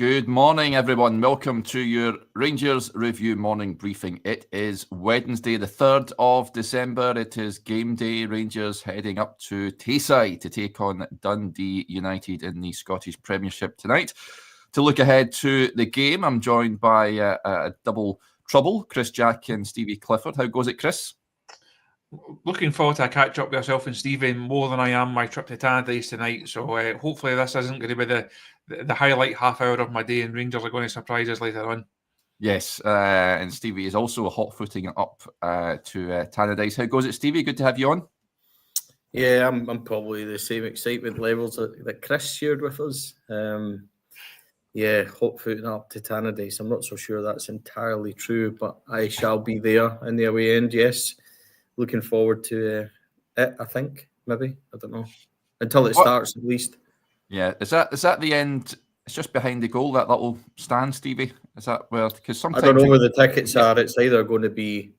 Good morning, everyone. Welcome to your Rangers Review morning briefing. It is Wednesday, the 3rd of December. It is game day. Rangers heading up to Tayside to take on Dundee United in the Scottish Premiership tonight. To look ahead to the game, I'm joined by a double trouble, Chris Jack and Stevie Clifford. How goes it, Chris? Looking forward to a catch up with yourself and Stevie more than I am my trip to Tannadice tonight. So hopefully this isn't going to be the highlight half hour of my day, and Rangers are going to surprise us later on. Yes, and Stevie is also hot-footing it up to Tannadice. How goes it, Stevie? Good to have you on. Yeah, I'm probably the same excitement levels that Chris shared with us. Yeah, hot-footing up to Tannadice. I'm not so sure that's entirely true, but I shall be there in the away end, yes. Looking forward to it, I think, maybe. I don't know. Until it starts, at least. Yeah, is that the end? It's just behind the goal, that little stand, Stevie. Is that where? Because sometimes I don't know where the tickets are. It's either going to be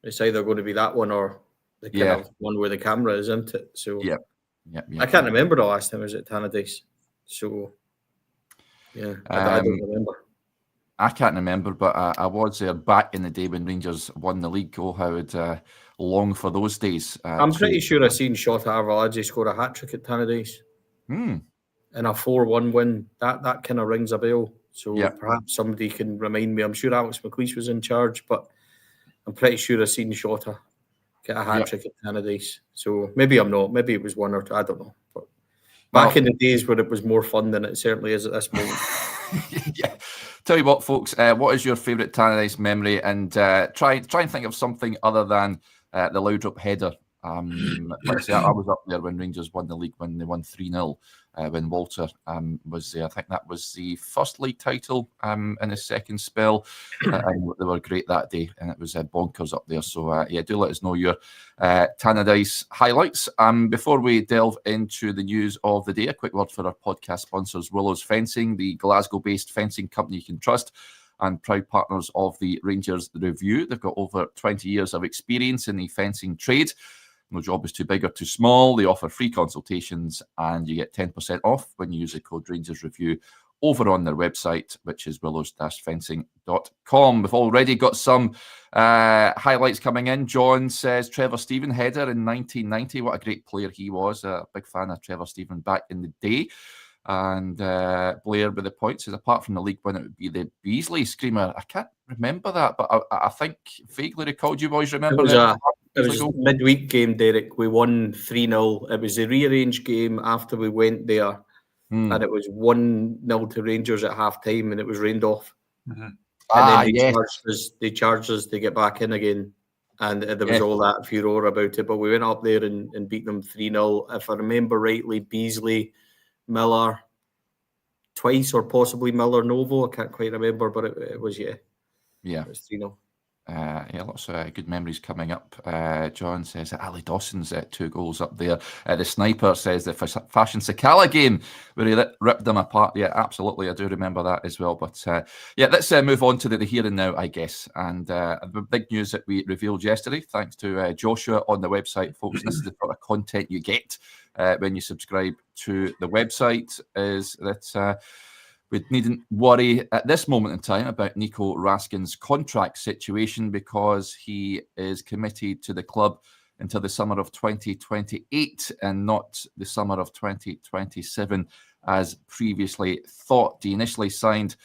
that one or the kind of one where the camera is, isn't it? So yeah. I can't remember the last time I was at Tannadice. So yeah, I don't remember. I can't remember, but I was there back in the day when Rangers won the league. Oh, how it long for those days. I'm pretty sure I've seen Shota Arveladze score a hat-trick at Tannadice. In a 4-1 win. That kind of rings a bell. So perhaps somebody can remind me. I'm sure Alex McLeish was in charge, but I'm pretty sure I've seen Shota get a hat-trick at Tannadice. So maybe I'm not. Maybe it was one or two. I don't know. But back in the days where it was more fun than it certainly is at this moment. Yeah. Tell you what, folks, what is your favourite Tannadice memory? And try and think of something other than the Loudrup header. Like I say, I was up there when Rangers won the league when they won 3-0 when Walter was there. I think that was the first league title in the second spell. And they were great that day, and it was bonkers up there. So, do let us know your Tannadice highlights. Before we delve into the news of the day, a quick word for our podcast sponsors, Willow's Fencing, the Glasgow-based fencing company you can trust, and proud partners of the Rangers Review. They've got over 20 years of experience in the fencing trade. No job is too big or too small. They offer free consultations, and you get 10% off when you use the code Rangers Review over on their website, which is willows-fencing.com. We've already got some highlights coming in. John says Trevor Stephen header in 1990. What a great player he was. A big fan of Trevor Stephen back in the day. And Blair with the point says, apart from the league win, it would be the Beasley screamer. I can't remember that, but I think vaguely recalled you boys remember that. It was a midweek game, Derek. We won 3-0. It was the rearranged game after we went there. And it was 1-0 to Rangers at half-time, and it was rained off. And then they charged us to get back in again. And there was all that furore about it. But we went up there and beat them 3-0. If I remember rightly, Beasley, Miller, twice, or possibly Miller, Novo. I can't quite remember, but it was, it was 3-0. Lots of good memories coming up. John says that Ali Dawson's 2 goals up there. The Sniper says the Fashion Sakala game where he ripped them apart. Yeah, absolutely. I do remember that as well. But let's move on to the here and now, I guess. And the big news that we revealed yesterday, thanks to Joshua on the website, folks, this is the sort of content you get when you subscribe to the website, is that we needn't worry at this moment in time about Nico Raskin's contract situation because he is committed to the club until the summer of 2028 and not the summer of 2027 as previously thought. He initially signed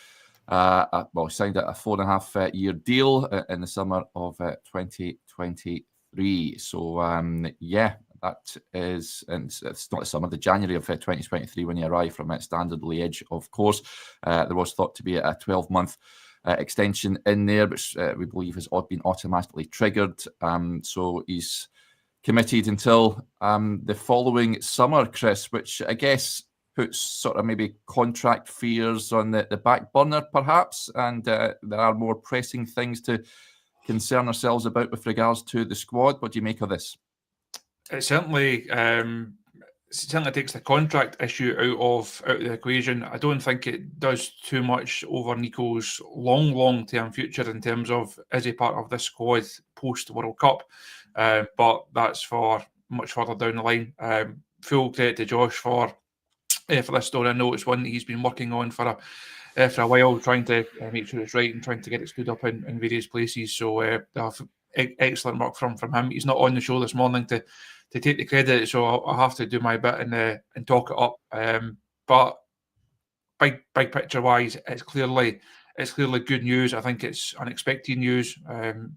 a 4.5-year deal in the summer of 2023. So, that is, and it's not the summer, the January of 2023 when he arrived from Standard Liège, of course. There was thought to be a 12-month extension in there, which we believe has been automatically triggered. So he's committed until the following summer, Chris, which I guess puts sort of maybe contract fears on the back burner, perhaps, and there are more pressing things to concern ourselves about with regards to the squad. What do you make of this? It certainly takes the contract issue out of the equation. I don't think it does too much over Nico's long-term future in terms of is he part of this squad post-World Cup. But that's for much further down the line. Full credit to Josh for this story. I know it's one that he's been working on for for a while, trying to make sure it's right and trying to get it stood up in various places. So excellent work from him. He's not on the show this morning to take the credit, so I'll have to do my bit and talk it up. But big picture wise, it's clearly good news. I think it's unexpected news.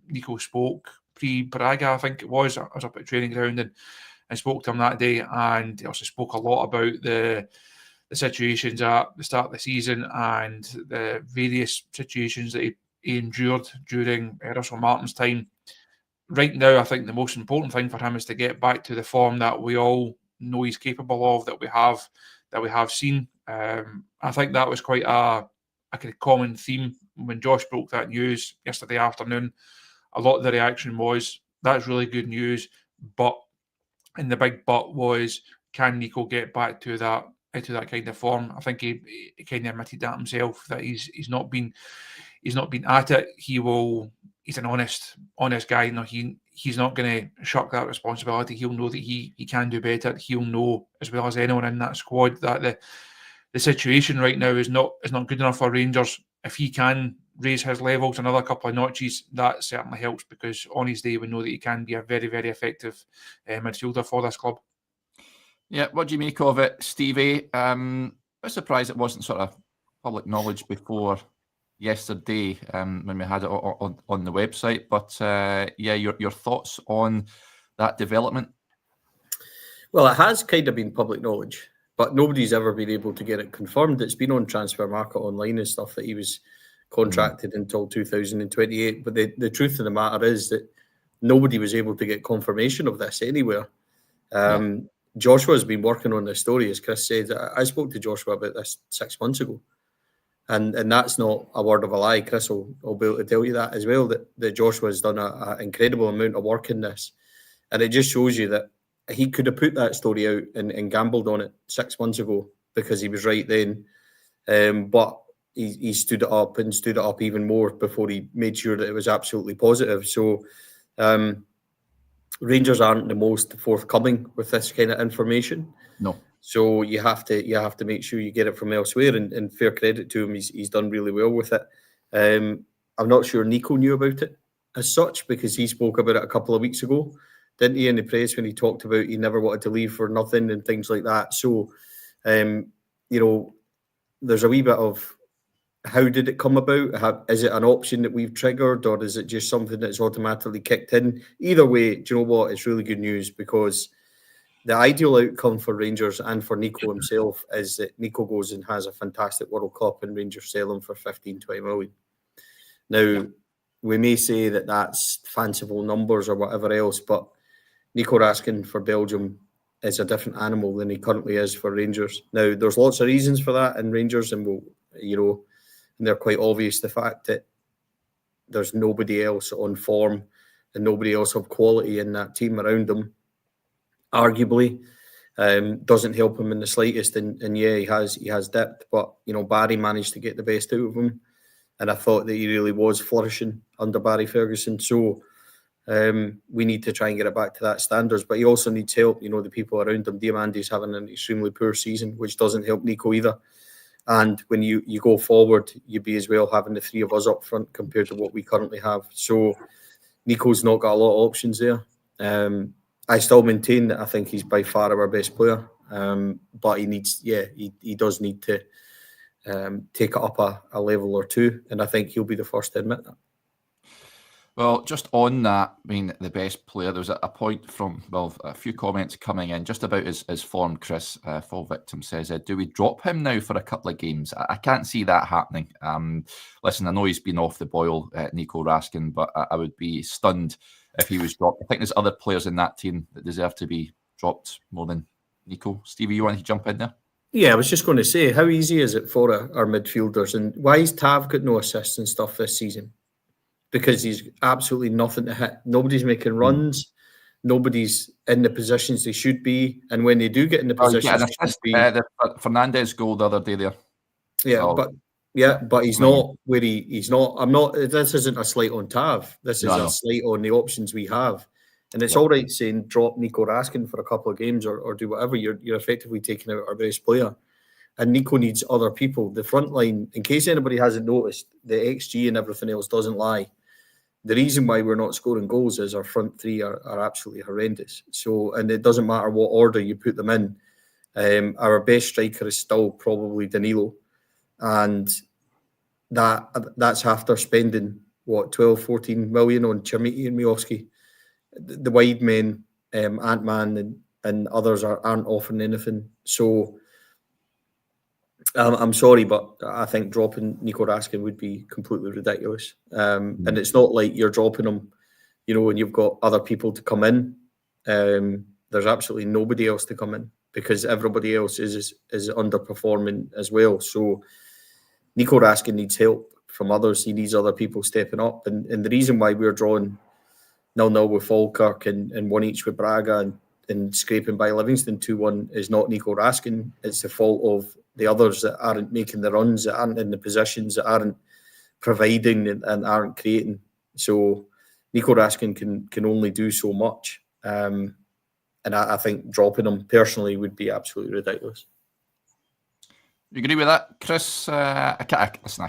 Nico spoke pre-Braga, I think it was. I was up at training ground and spoke to him that day, and he also spoke a lot about the situations at the start of the season and the various situations that he endured during Russell Martin's time. Right now, I think the most important thing for him is to get back to the form that we all know he's capable of, that we have seen. I think that was quite a kind of common theme when Josh broke that news yesterday afternoon. A lot of the reaction was, that's really good news, but, and the big but was, can Nico get back to that kind of form? I think he kind of admitted that himself, that he's not been at it. He's an honest guy. He's not going to shuck that responsibility. He'll know that he can do better. He'll know as well as anyone in that squad that the situation right now is not good enough for Rangers. If he can raise his levels another couple of notches, that certainly helps, because on his day we know that he can be a very, very effective midfielder for this club. Yeah, what do you make of it, Stevie? I was surprised it wasn't sort of public knowledge before yesterday when we had it on the website. But your thoughts on that development? Well, it has kind of been public knowledge, but nobody's ever been able to get it confirmed. It's been on Transfer Market Online and stuff that he was contracted until 2028. But the truth of the matter is that nobody was able to get confirmation of this anywhere. Joshua's been working on this story, as Chris said. I spoke to Joshua about this 6 months ago. And that's not a word of a lie. Chris will be able to tell you that as well, that Joshua has done an incredible amount of work in this. And it just shows you that he could have put that story out and gambled on it 6 months ago because he was right then. But he stood it up and stood it up even more before he made sure that it was absolutely positive. So Rangers aren't the most forthcoming with this kind of information. No. So you have to make sure you get it from elsewhere, and fair credit to him, he's done really well with it. I'm not sure Nico knew about it as such, because he spoke about it a couple of weeks ago, didn't he, in the press, when he talked about he never wanted to leave for nothing and things like that. So, there's a wee bit of, how did it come about? Is it an option that we've triggered, or is it just something that's automatically kicked in? Either way, do you know what? It's really good news, because the ideal outcome for Rangers and for Nico himself is that Nico goes and has a fantastic World Cup and Rangers sell him for 15-20 million. Now, we may say that that's fanciful numbers or whatever else, but Nico Raskin for Belgium is a different animal than he currently is for Rangers. Now, there's lots of reasons for that in Rangers, and and they're quite obvious. The fact that there's nobody else on form and nobody else of quality in that team around them, arguably, doesn't help him in the slightest. And yeah, he has dipped, but Barry managed to get the best out of him, and I thought that he really was flourishing under Barry Ferguson. So we need to try and get it back to that standards, but he also needs help. The people around him. Diamandi's having an extremely poor season, which doesn't help Nico either. And when you go forward, you'd be as well having the three of us up front compared to what we currently have. So Nico's not got a lot of options there. I still maintain that I think he's by far our best player, but he does need to take it up a level or two, and I think he'll be the first to admit that. Well, just on that, the best player, there was a point from, a few comments coming in just about his form. Chris, Fall Victim says, do we drop him now for a couple of games? I can't see that happening. Listen, I know he's been off the boil, Nico Raskin, but I would be stunned if he was dropped. I think there's other players in that team that deserve to be dropped more than Nico. Stevie, you want to jump in there? Yeah, I was just going to say, how easy is it for our midfielders? And why has Tav got no assists and stuff this season? Because he's absolutely nothing to hit. Nobody's making runs. Nobody's in the positions they should be. And when they do get in the positions they should be... the Fernandez goal the other day there. Yeah, but he's not where he's not. This isn't a slight on Tav. This is a slight on the options we have. And it's all right saying drop Nico Raskin for a couple of games or do whatever. You're effectively taking out our best player. and Nico needs other people. The front line, in case anybody hasn't noticed, the XG and everything else doesn't lie. The reason why we're not scoring goals is our front three are absolutely horrendous. So, and it doesn't matter what order you put them in. Our best striker is still probably Danilo, and that's after spending 12-14 million on Chermiti and Miovski. The wide men, Ant-Man and others aren't offering anything. So I'm sorry, but I think dropping Nico Raskin would be completely ridiculous. And it's not like you're dropping him, and you've got other people to come in. There's absolutely nobody else to come in because everybody else is underperforming as well. So Nico Raskin needs help from others. He needs other people stepping up. And the reason why we're drawing 0-0 with Falkirk and 1-1 with Braga and scraping by Livingston 2-1 is not Nico Raskin. It's the fault of the others that aren't making the runs, that aren't in the positions, that aren't providing and aren't creating. So Nico Raskin can only do so much. And I think dropping him personally would be absolutely ridiculous. You agree with that, Chris? I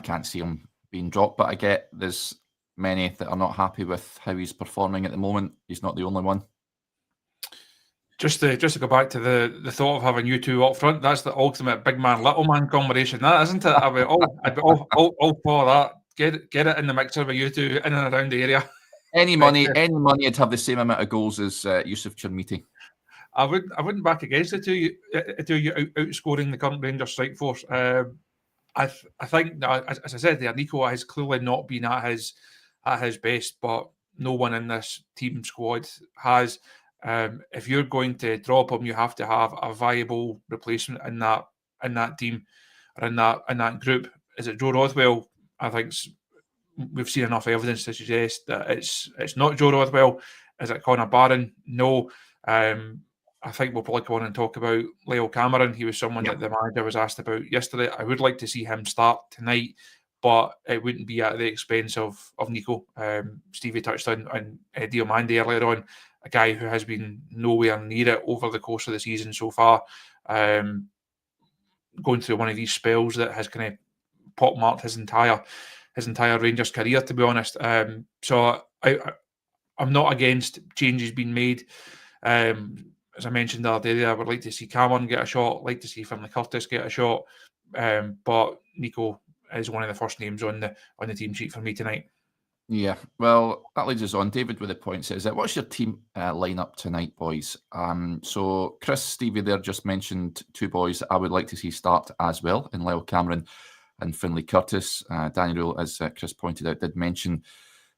can't see him being dropped, but I get there's many that are not happy with how he's performing at the moment. He's not the only one. Just to go back to the thought of having you two up front, that's the ultimate big man, little man combination, that isn't it? I'd be all for that. Get it in the mixer with you two in and around the area. Any money would have the same amount of goals as Yusuf Chermiti. I wouldn't back against the two you outscoring the current Rangers strike force. I think, as I said there, Nico has clearly not been at his best, but no one in this team squad has. If you're going to drop him, you have to have a viable replacement in that team or in that group. Is it Joe Rothwell? I think we've seen enough evidence to suggest that it's not Joe Rothwell. Is it Connor Barron? No. I think we'll probably come on and talk about Leo Cameron. He was someone that the manager was asked about yesterday. I would like to see him start tonight, but it wouldn't be at the expense of Nico. Stevie touched on Diomande earlier on, a guy who has been nowhere near it over the course of the season so far, going through one of these spells that has kind of pock-marked his entire Rangers career, to be honest. So I'm not against changes being made. As I mentioned the other day, I would like to see Cameron get a shot, like to see Finlay Curtis get a shot, but Nico is one of the first names on the team sheet for me tonight. Yeah, well, that leads us on. David with the point says, what's your team lineup tonight, boys? So Chris, Stevie there just mentioned two boys that I would like to see start as well, in Lyle Cameron and Finlay Curtis. Daniel, as Chris pointed out, did mention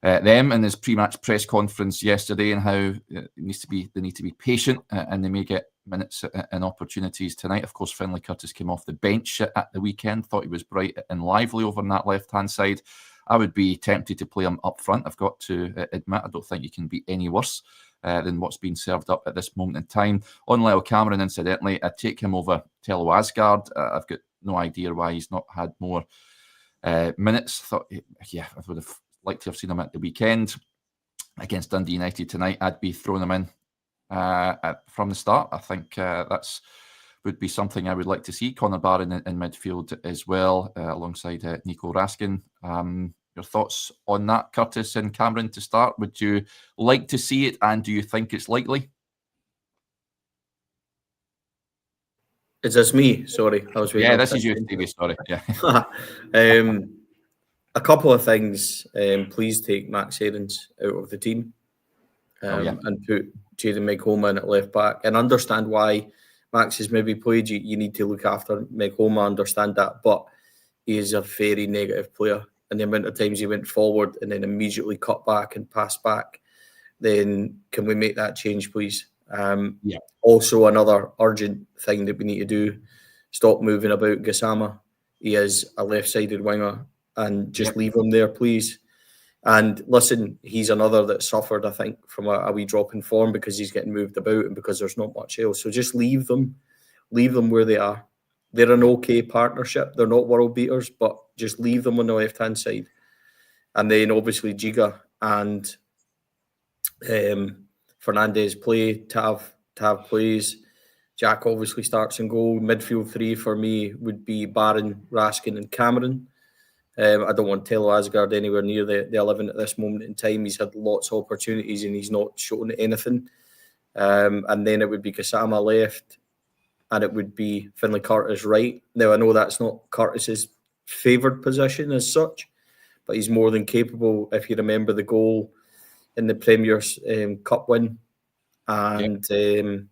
them in his pre-match press conference yesterday and how they need to be patient and they may get minutes and opportunities tonight. Of course, Finlay Curtis came off the bench at the weekend, thought he was bright and lively over on that left-hand side. I would be tempted to play him up front. I've got to admit, I don't think he can be any worse than what's being served up at this moment in time. On Lyle Cameron, incidentally, I'd take him over Tello Asgard. I've got no idea why he's not had more minutes. I would have liked to have seen him at the weekend against Dundee United tonight. I'd be throwing him in from the start. I think that's would be something I would like to see. Connor Barron in midfield as well, alongside Nico Raskin. Your thoughts on that, Curtis and Cameron, to start? Would you like to see it, and do you think it's likely? Is this me? Sorry, I was waiting. Yeah, this is you, Stevie. Sorry. Yeah. A couple of things. Please take Max Aarons out of the team and put Jaden McHoma in at left back, and understand why Max has maybe played. You need to look after McHoma, understand that, but he is a very negative player. And the amount of times he went forward and then immediately cut back and passed back, then can we make that change, please? Also, another urgent thing that we need to do, stop moving about Gassama. He is a left-sided winger, and just leave him there, please. And listen, he's another that suffered, I think, from a wee drop in form because he's getting moved about and because there's not much else. So just leave them where they are. They're an okay partnership. They're not world beaters, but just leave them on the left-hand side. And then obviously Giga and Fernandez play, Tav plays. Jack obviously starts in goal. Midfield three for me would be Barron, Raskin and Cameron. I don't want Tello Asgard anywhere near the 11 at this moment in time. He's had lots of opportunities and he's not shown anything. And then it would be Gassama left and it would be Finlay Curtis right. Now, I know that's not Curtis's favoured position as such, but he's more than capable. If you remember the goal in the Premier's Cup win and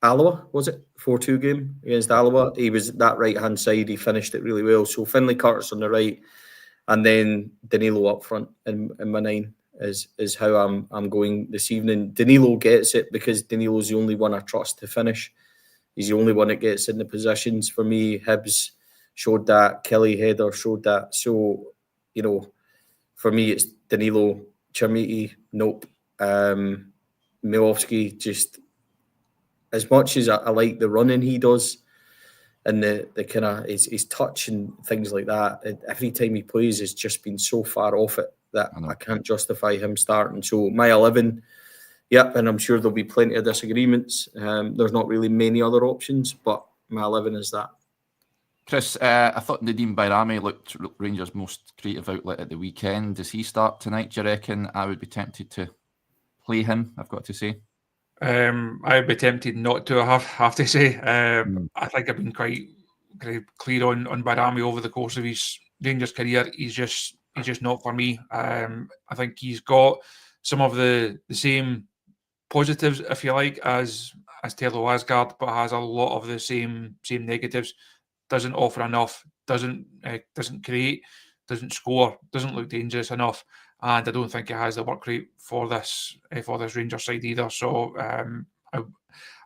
Alloa, was it? 4-2 game against Alloa. He was at that right-hand side. He finished it really well. So Finlay Curtis on the right and then Danilo up front in my 9 is how I'm going this evening. Danilo gets it because Danilo's the only one I trust to finish. He's the only one that gets in the positions. For me, Hibs showed that. Kelly Header showed that. So, for me, it's Danilo, Chermiti, nope. Milovski, just as much as I like the running he does and the kind of his touch and things like that, every time he plays has just been so far off it that I can't justify him starting. So my 11, and I'm sure there'll be plenty of disagreements. There's not really many other options, but my 11 is that. Chris, I thought Nadim Bayrami looked Rangers' most creative outlet at the weekend. Does he start tonight, do you reckon? I would be tempted to play him, I've got to say. I would be tempted not to, I have to say. I think I've been quite clear on Bayrami over the course of his Rangers career. He's just not for me. I think he's got some of the same positives, if you like, as Tello Asgard, but has a lot of the same negatives. Doesn't offer enough, doesn't create, doesn't score, doesn't look dangerous enough, and I don't think he has the work rate for this Rangers side either. So I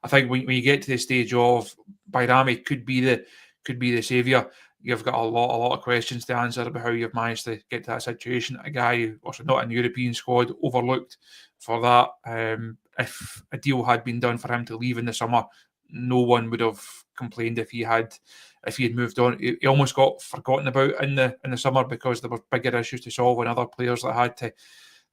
think when you get to the stage of Bayrami could be the saviour, you've got a lot of questions to answer about how you've managed to get to that situation. A guy who also not in the European squad, overlooked for that. If a deal had been done for him to leave in the summer, no one would have complained if he had moved on. He almost got forgotten about in the summer because there were bigger issues to solve and other players that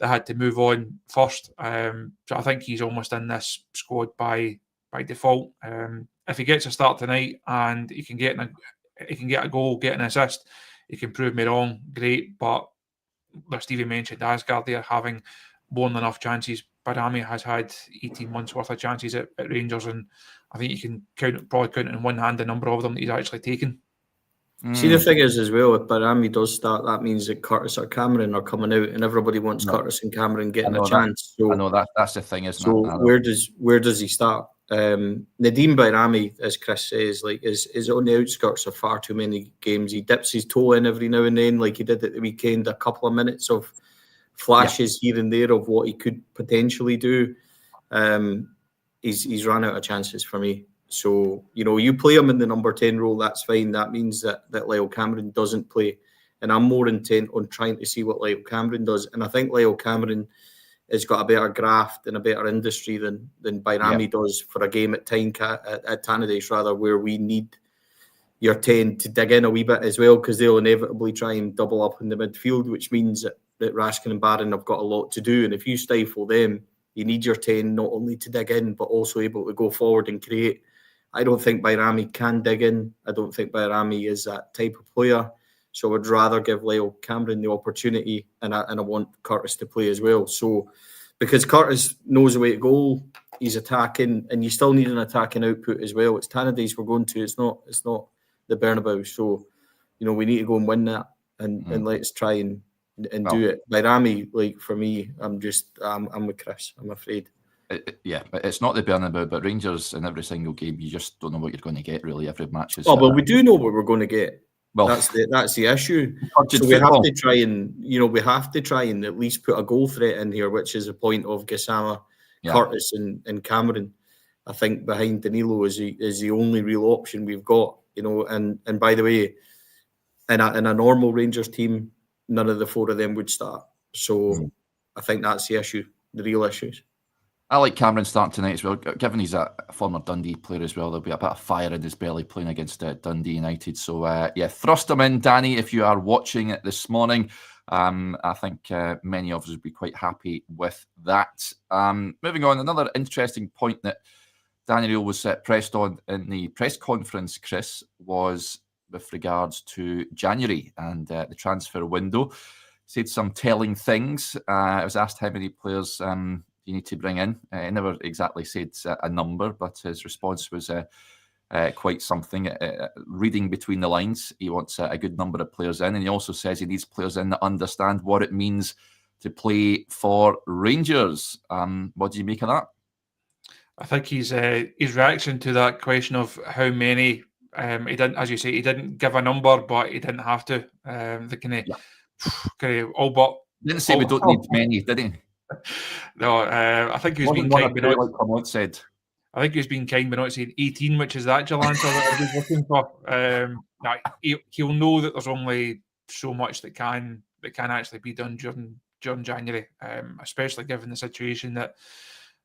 had to move on first. So I think he's almost in this squad by default. If he gets a start tonight and he can get a goal, get an assist, he can prove me wrong. Great, but like Stevie mentioned, Asgard there having more than enough chances. Bayrami has had 18 months worth of chances at Rangers, and I think you can probably count in one hand the number of them that he's actually taken. See, the thing is as well, if Bayrami does start, that means that Curtis or Cameron are coming out, and everybody wants Curtis and Cameron getting a chance. So I know that's the thing, isn't it? So where does he start? Nadim Bayrami, as Chris says, is on the outskirts of far too many games. He dips his toe in every now and then, like he did at the weekend. A couple of minutes of flashes here and there of what he could potentially do. He's run out of chances for me. So, you play him in the number 10 role, that's fine. That means that Lyle Cameron doesn't play. And I'm more intent on trying to see what Lyle Cameron does. And I think Lyle Cameron has got a better graft and a better industry than Bayrami does for a game at Tannadice, rather, where we need your 10 to dig in a wee bit as well, because they'll inevitably try and double up in the midfield, which means that Raskin and Barron have got a lot to do. And if you stifle them, you need your 10 not only to dig in, but also able to go forward and create. I don't think Bayrami can dig in. I don't think Bayrami is that type of player. So I would rather give Lyle Cameron the opportunity, and I want Curtis to play as well. So because Curtis knows the way to goal, he's attacking, and you still need an attacking output as well. It's Tannadice we're going to. It's not the Bernabeu. So, we need to go and win that, and let's try and do it. Bayrami, for me, I'm with Chris, I'm afraid. But it's not the Bernabeu, but Rangers in every single game, you just don't know what you're going to get, really. Every match is... but we do know what we're going to get. Well, that's the issue. So we have to try and at least put a goal threat in here, which is a point of Gassama, Curtis and Cameron. I think behind Danilo is the only real option we've got, and by the way, in a normal Rangers team, none of the four of them would start. So I think that's the issue, the real issues. I like Cameron starting tonight as well, given he's a former Dundee player as well. There'll be a bit of fire in his belly playing against Dundee United. So, thrust him in, Danny, if you are watching it this morning. I think many of us would be quite happy with that. Moving on, another interesting point that Danny Rohl was pressed on in the press conference, Chris, was with regards to January and the transfer window. Said some telling things. I was asked how many players you need to bring in. He never exactly said a number, but his response was quite something. Reading between the lines, he wants a good number of players in, and he also says he needs players in that understand what it means to play for Rangers. What do you make of that? I think his reaction to that question of how many, he didn't, as you say, he didn't give a number, but he didn't have to. The kind of all but didn't say we don't need many, did he? No, I think he was being kind, but not like Kermode said. I think he was being kind, but not saying 18, which is the actual answer that I was looking for. He'll know that there's only so much that can actually be done during January, especially given the situation that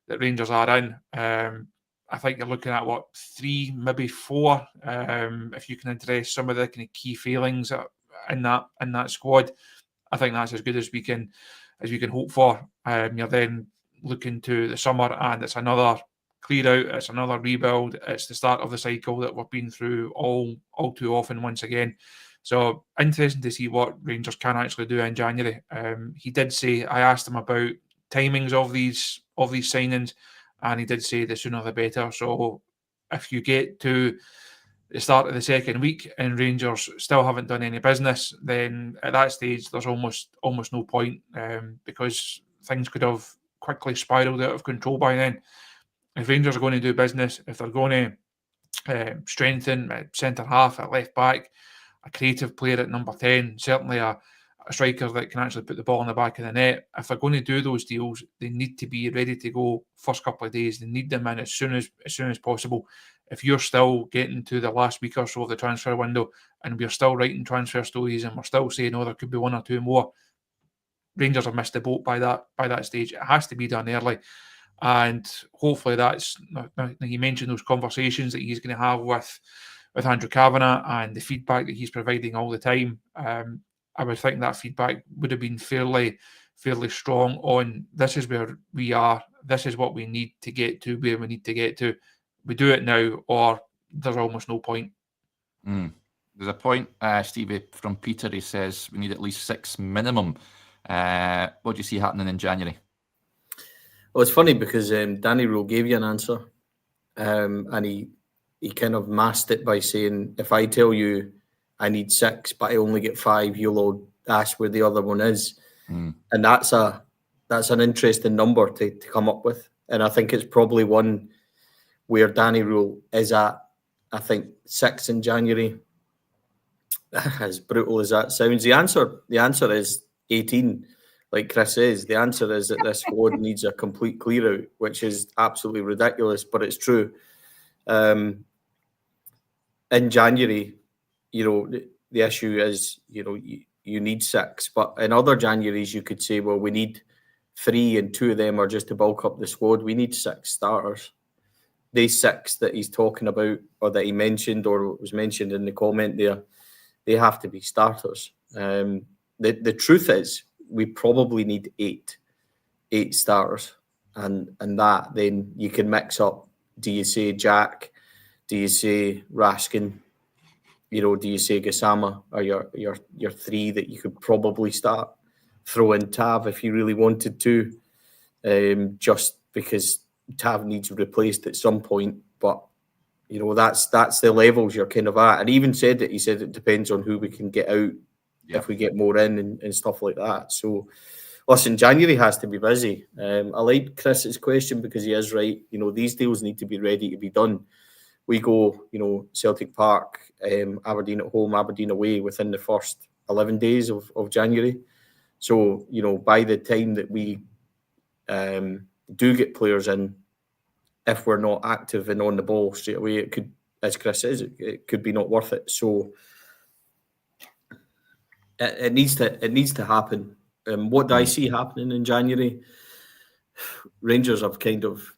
Rangers are in. I think you're looking at 3, maybe 4, if you can address some of the kind of key failings in that squad. I think that's as good as we can hope for. You're then looking to the summer, and it's another clear out, it's another rebuild, it's the start of the cycle that we've been through all too often once again. So interesting to see what Rangers can actually do in January. He did say, I asked him about timings of these signings, and he did say the sooner the better. So if you get to the start of the second week and Rangers still haven't done any business, then at that stage there's almost no point, because things could have quickly spiralled out of control by then. If Rangers are going to do business, if they're going to strengthen centre half, at left back, a creative player at number 10, certainly a striker that can actually put the ball in the back of the net. If they're going to do those deals, they need to be ready to go first couple of days. They need them in as soon as possible. If you're still getting to the last week or so of the transfer window and we're still writing transfer stories and we're still saying, there could be 1 or 2 more, Rangers have missed the boat by that stage. It has to be done early. And hopefully that's, you mentioned those conversations that he's going to have with Andrew Kavanagh and the feedback that he's providing all the time. I would think that feedback would have been fairly strong on, this is where we are, this is what we need to get to, where we need to get to. We do it now, or there's almost no point. There's a point, Stevie, from Peter. He says we need at least 6 minimum. What do you see happening in January? Well, it's funny because Danny Rohl gave you an answer, and he kind of masked it by saying, if I tell you I need 6, but I only get 5, you'll all ask where the other one is. And that's an interesting number to come up with. And I think it's probably one where Danny Rohl is at. I think 6 in January, as brutal as that sounds. The answer is 18. Like Chris says, the answer is that this squad needs a complete clear out, which is absolutely ridiculous, but it's true. In January, the issue is, you need 6. But in other Januaries, you could say, well, we need 3 and 2 of them are just to bulk up the squad. We need 6 starters. These 6 that he's talking about, or that he mentioned, or was mentioned in the comment there, they have to be starters. The truth is, we probably need 8 starters, and that then you can mix up. Do you say Jack? Do you say Raskin? Do you say Gassama? Or your 3 that you could probably start? Throw in Tav if you really wanted to, just because Tav needs replaced at some point. But that's the levels you're kind of at. And he even said that. He said it depends on who we can get out. If we get more in and stuff like that. So, listen, January has to be busy. I like Chris's question because he is right. These deals need to be ready to be done. We go, Celtic Park, Aberdeen at home, Aberdeen away within the first 11 days of January. So, by the time that we do get players in, if we're not active and on the ball straight away, it could, as Chris says, it could be not worth it. So, it needs to happen. What do I see happening in January? Rangers have kind of,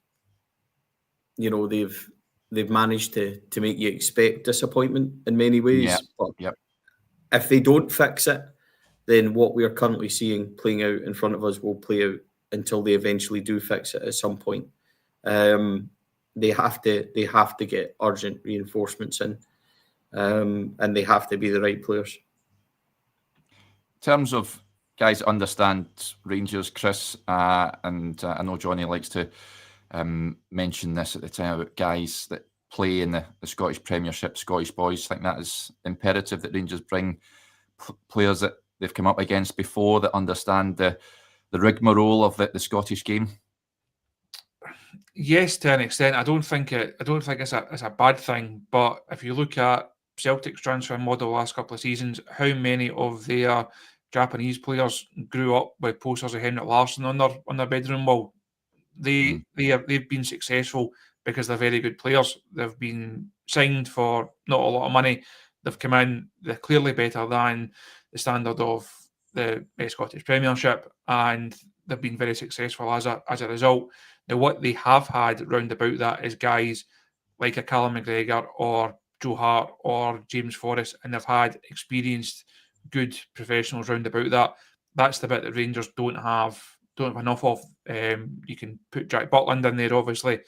they've managed to make you expect disappointment in many ways. But if they don't fix it, then what we are currently seeing playing out in front of us will play out until they eventually do fix it at some point. they have to get urgent reinforcements in, and they have to be the right players. In terms of guys that understand Rangers, Chris, and I know Johnny likes to mention this at the time about guys that play in the Scottish Premiership, Scottish boys. I think that is imperative that Rangers bring players that they've come up against before that understand the rigmarole of the Scottish game. Yes, to an extent. I don't think it's a bad thing. But if you look at Celtic's transfer model the last couple of seasons, how many of their Japanese players grew up with posters of Henrik Larsson on their bedroom wall? They've been successful because they're very good players. They've been signed for not a lot of money. They've come in. They're clearly better than the standard of the Scottish Premiership, and they've been very successful as a result. Now, what they have had round about that is guys like a Callum McGregor or Joe Hart or James Forrest, and they've had experienced, good professionals round about that. That's the bit that Rangers don't have enough of. You can put Jack Butland in there, obviously.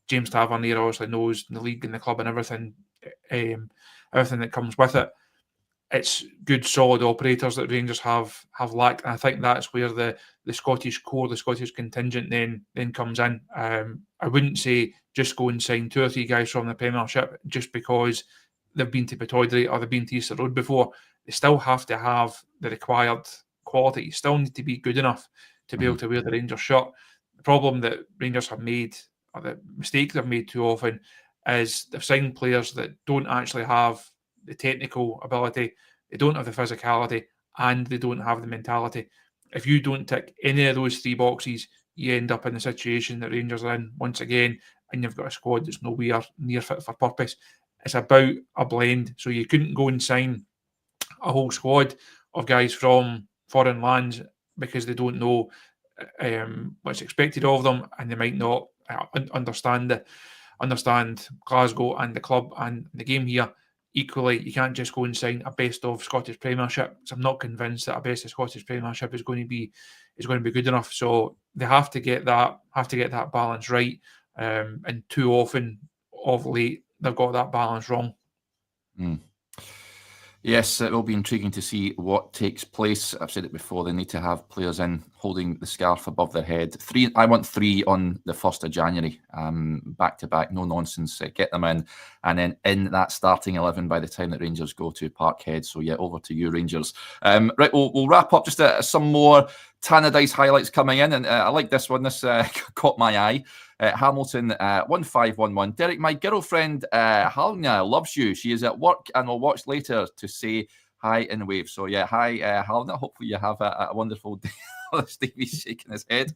James Tavernier obviously knows the league and the club and everything that comes with it. It's good, solid operators that Rangers have lacked, and I think that's where the Scottish core, the Scottish contingent then comes in. I wouldn't say just go and sign 2 or 3 guys from the Premiership just because they've been to Pittodrie or they've been to Easter Road before. They still have to have the required quality. You still need to be good enough to be able to wear the Rangers shirt. The problem that Rangers have made, or the mistake they've made too often, is they've signed players that don't actually have the technical ability, they don't have the physicality, and they don't have the mentality. If you don't tick any of those 3 boxes, you end up in the situation that Rangers are in once again, and you've got a squad that's nowhere near fit for purpose. It's about a blend, so you couldn't go and sign a whole squad of guys from foreign lands because they don't know what's expected of them, and they might not understand Glasgow and the club and the game here. Equally, you can't just go and sign a best of Scottish Premiership. So I'm not convinced that a best of Scottish Premiership is going to be good enough. So they have to get that balance right. And too often of late, they've got that balance wrong. Yes, it will be intriguing to see what takes place. I've said it before, they need to have players in holding the scarf above their head. I want 3 on the 1st of January, back to back, no nonsense. Get them in, and then in that starting 11 by the time that Rangers go to Parkhead. So yeah, over to you, Rangers. Right, we'll wrap up. Just some more Tannadice highlights coming in, and I like this one. This caught my eye. Hamilton 1511. Derek, my girlfriend Halna loves you. She is at work and will watch later to say hi in wave. So yeah, hi Halna. Hopefully you have a wonderful day. Stevie's shaking his head.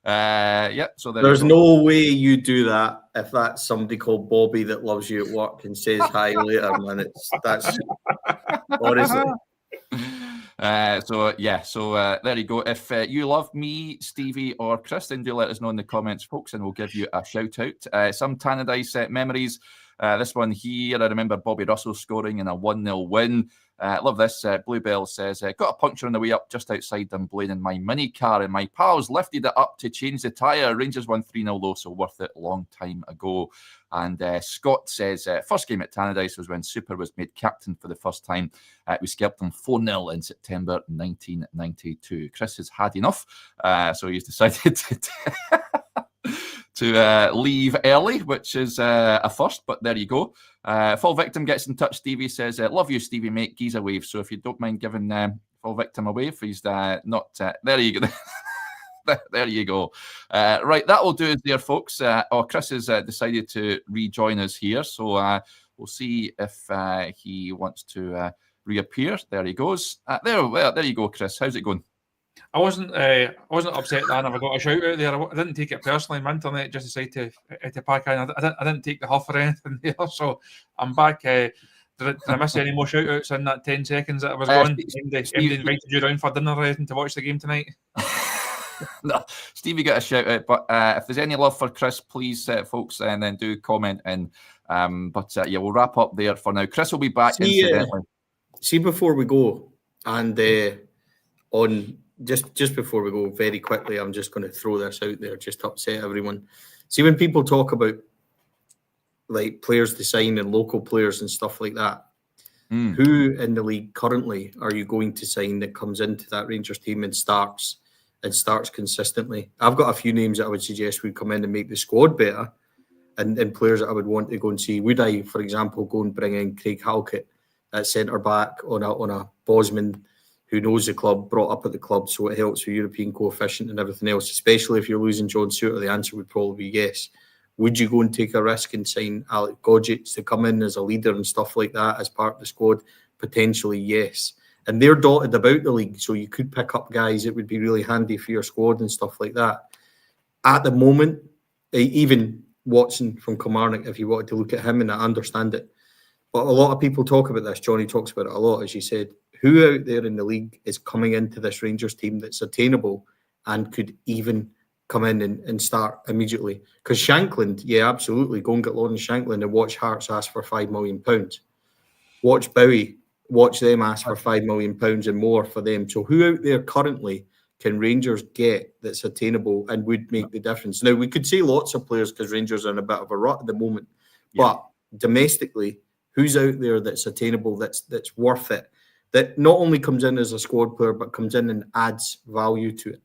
Yeah. So there's no way you do that if that's somebody called Bobby that loves you at work and says hi later, man. That's honestly. So there you go. If you love me, Stevie, or Chris, then do let us know in the comments, folks, and we'll give you a shout out. Some Tannadice memories. This one here, I remember Bobby Russell scoring in a 1-0 win. Love this. Bluebell says, got a puncture on the way up just outside Dunblane in my mini car, and my pals lifted it up to change the tyre. Rangers won 3-0 though, so worth it, long time ago. And Scott says, first game at Tannadice was when Super was made captain for the first time. We scalped them 4-0 in September 1992. Chris has had enough, so he's decided to leave early, which is a first, but there you go. Full Victim gets in touch. Stevie says, love you, Stevie, mate. Giza wave. So if you don't mind giving Full Victim a wave, he's not... there you go. There you go. Right, that will do it there, folks. Chris has decided to rejoin us here, so we'll see if he wants to reappear. There he goes. There you go, Chris. How's it going? I wasn't upset that I never got a shout out there. I didn't take it personally. My internet just decided to pack in. I didn't take the huff or anything there, so I'm back. Did I miss any more shout outs in that 10 seconds that I was gone? Andy invited you around for dinner to watch the game tonight. No, Stevie got a shout out, but if there's any love for Chris, please, folks, and then do comment in. Yeah, we'll wrap up there for now. Chris will be back. See, before we go, and on just before we go, very quickly, I'm just going to throw this out there just to upset everyone. See, when people talk about like players to sign and local players and stuff like that. Mm. Who in the league currently are you going to sign that comes into that Rangers team and starts consistently? I've got a few names that I would suggest would come in and make the squad better, and players that I would want to go and see. Would I, for example, go and bring in Craig Halkett at centre back on a Bosman who knows the club, brought up at the club, so it helps with European coefficient and everything else, especially if you're losing John Suter? The answer would probably be yes. Would you go and take a risk and sign Alec Gogic to come in as a leader and stuff like that as part of the squad? Potentially, yes. And they're dotted about the league, so you could pick up guys that would be really handy for your squad and stuff like that. At the moment, even Watson from Kilmarnock, if you wanted to look at him, and I understand it, but a lot of people talk about this. Johnny talks about it a lot, as you said. Who out there in the league is coming into this Rangers team that's attainable and could even come in and start immediately? Because Shankland, yeah, absolutely. Go and get Lawrence Shankland and watch Hearts ask for £5 million. Watch Bowie, watch them ask for £5 million and more for them. So who out there currently can Rangers get that's attainable and would make the difference? Now, we could say lots of players because Rangers are in a bit of a rut at the moment. Yeah. But domestically, who's out there that's attainable, that's worth it, that not only comes in as a squad player, but comes in and adds value to it?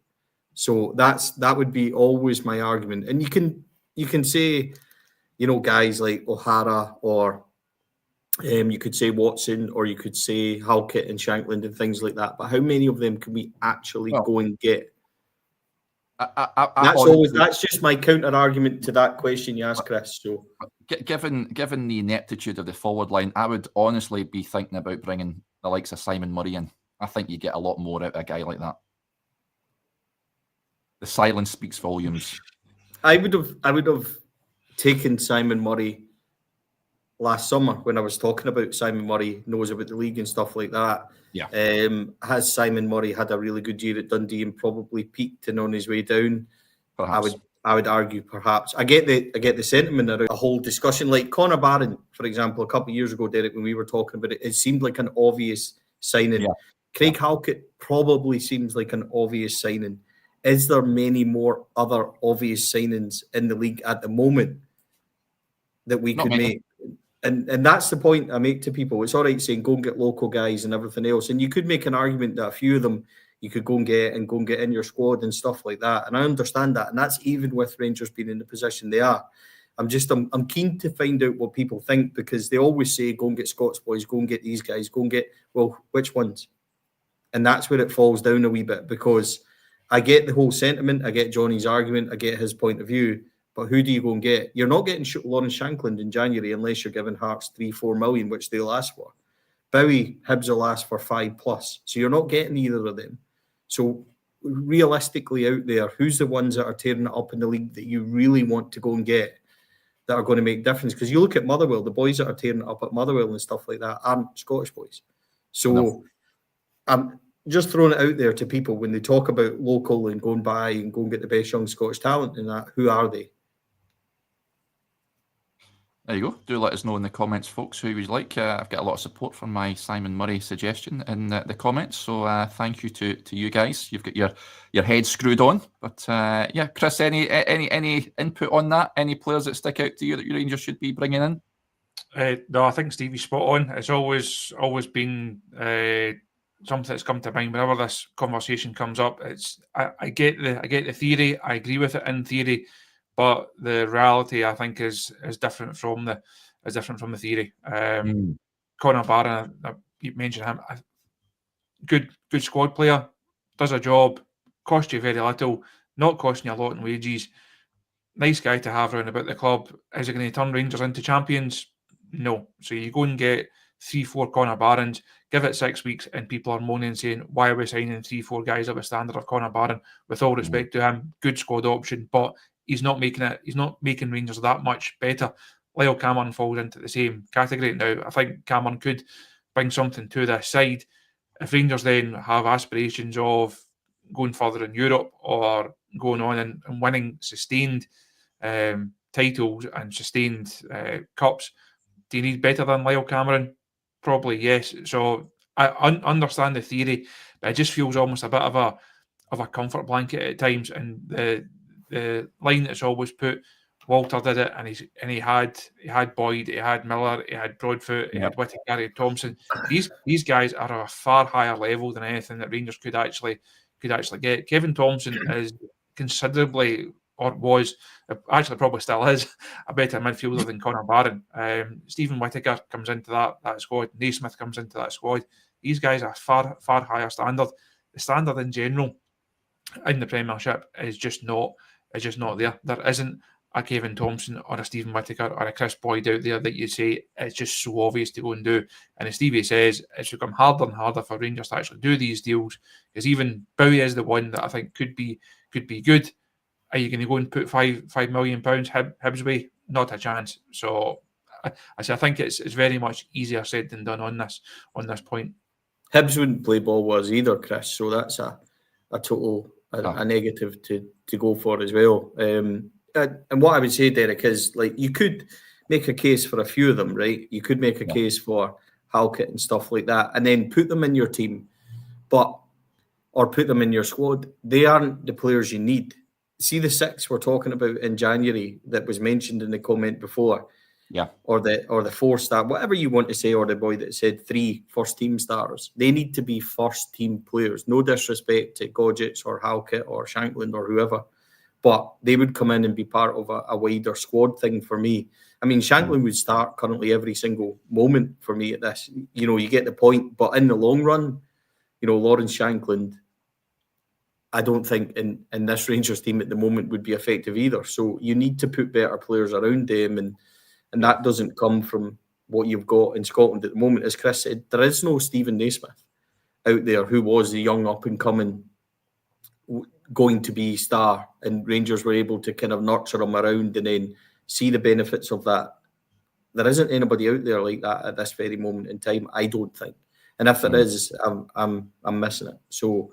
So that would be always my argument. And you can say, guys like O'Hara, or you could say Watson, or you could say Halkett and Shankland and things like that. But how many of them can we actually go and get? That's just my counter argument to that question you asked, Chris. So, given the ineptitude of the forward line, I would honestly be thinking about bringing the likes of Simon Murray in. I think you get a lot more out of a guy like that. The silence speaks volumes. I would have taken Simon Murray last summer when I was talking about Simon Murray knows about the league and stuff like that. Yeah. Has Simon Murray had a really good year at Dundee and probably peaked and on his way down? Perhaps. I would argue perhaps. I get the sentiment around a whole discussion. Like Conor Barron, for example, a couple of years ago, Derek, when we were talking about it, it seemed like an obvious signing. Yeah. Craig Halkett probably seems like an obvious signing. Is there many more other obvious signings in the league at the moment that we could make? And that's the point I make to people. It's all right saying go and get local guys and everything else. And you could make an argument that a few of them you could go and get in your squad and stuff like that. And I understand that. And that's even with Rangers being in the position they are. I'm keen to find out what people think, because they always say go and get Scots boys, go and get these guys, go and get, well, which ones? And that's where it falls down a wee bit, because I get the whole sentiment. I get Johnny's argument. I get his point of view. But who do you go and get? You're not getting Lawrence Shankland in January unless you're giving Hearts 3-4 million, which they'll ask for. Bowie, Hibs will ask for 5+. So you're not getting either of them. So realistically out there, who's the ones that are tearing it up in the league that you really want to go and get that are going to make difference? Because you look at Motherwell, the boys that are tearing it up at Motherwell and stuff like that aren't Scottish boys. So I'm just throwing it out there to people when they talk about local and going by and go and get the best young Scottish talent and that, who are they? There you go. Do let us know in the comments, folks, who you'd like. I've got a lot of support for my Simon Murray suggestion in the comments, so thank you to you guys. You've got your head screwed on. But yeah, Chris, any input on that? Any players that stick out to you that your Rangers should be bringing in? No, I think Stevie's spot on. It's always been something that's come to mind whenever this conversation comes up. I get the theory. I agree with it in theory. But the reality, I think, is different from the theory. Conor Barron, you mentioned him, good squad player, does a job, cost you very little, not costing you a lot in wages. Nice guy to have around about the club. Is it going to turn Rangers into champions? No. So you go and get 3-4 Conor Barrons, give it 6 weeks, and people are moaning saying, why are we signing 3-4 guys of a standard of Conor Barron? With all respect to him, good squad option, but he's not making Rangers that much better. Lyle Cameron falls into the same category. Now, I think Cameron could bring something to this side. If Rangers then have aspirations of going further in Europe or going on and winning sustained titles and sustained cups, do you need better than Lyle Cameron? Probably yes. So I understand the theory, but it just feels almost a bit of a comfort blanket at times. And the line that's always put, Walter did it, and he had Boyd, he had Miller, he had Broadfoot, he had Whittaker, he had Thompson. These guys are at a far higher level than anything that Rangers could actually get. Kevin Thompson is considerably, or was actually probably still is, a better midfielder than Connor Barron. Stephen Whittaker comes into that squad. Naismith comes into that squad. These guys are far higher standard. The standard in general in the Premiership is just not there. There isn't a Kevin Thompson or a Stephen Whittaker or a Chris Boyd out there that you say it's just so obvious to go and do. And as Stevie says, it's become harder and harder for Rangers to actually do these deals, because even Bowie is the one that I think could be good. Are you going to go and put £5 million Hibs way? Not a chance. So I think it's very much easier said than done on this point. Hibs wouldn't play ball with us either, Chris. So that's a total a negative to go for as well. And what I would say, Derek, is like you could make a case for a few of them, right? You could make a case for Halkett and stuff like that, and then put them in your team, or put them in your squad. They aren't the players you need. See the 6 we're talking about in January that was mentioned in the comment before, or the 4 star, whatever you want to say, or the boy that said 3 first team starters. They need to be first team players. No disrespect to Godgets or Halkett or Shankland or whoever, but they would come in and be part of a wider squad thing for me. I mean, Shankland would start currently every single moment for me at this. You get the point. But in the long run, Lawrence Shankland, I don't think in this Rangers team at the moment would be effective either. So you need to put better players around them, and that doesn't come from what you've got in Scotland at the moment. As Chris said, there is no Stephen Naismith out there who was the young up-and-coming going to be star, and Rangers were able to kind of nurture him around and then see the benefits of that. There isn't anybody out there like that at this very moment in time, I don't think. And if there is, I'm missing it. So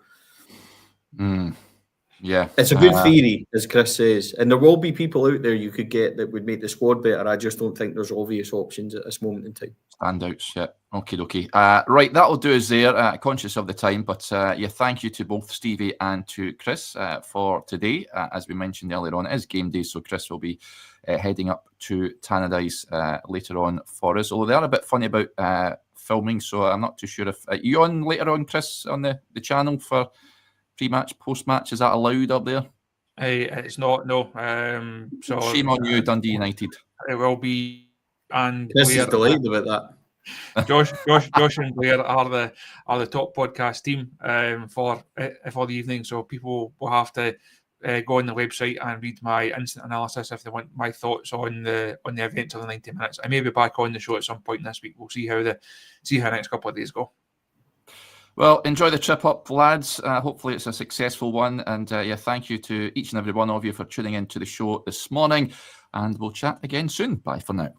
it's a good theory, as Chris says, and there will be people out there you could get that would make the squad better. I just don't think there's obvious options at this moment in time. Standouts, yeah. Okay. Right, that'll do us there. Conscious of the time, but thank you to both Stevie and to Chris for today. As we mentioned earlier on, it is game day, so Chris will be heading up to Tannadice later on for us. Although they are a bit funny about filming, so I'm not too sure if you on later on, Chris, on the channel for pre-match, post-match. Is that allowed up there? It's not, no. So shame on you, Dundee United. It will be, and Chris is delighted about that. Josh and Blair are the top podcast team for the evening. So people will have to go on the website and read my instant analysis if they want my thoughts on the events of the 90 minutes. I may be back on the show at some point this week. We'll see how the next couple of days go. Well, enjoy the trip up, lads. Hopefully it's a successful one. And thank you to each and every one of you for tuning in to the show this morning. And we'll chat again soon. Bye for now.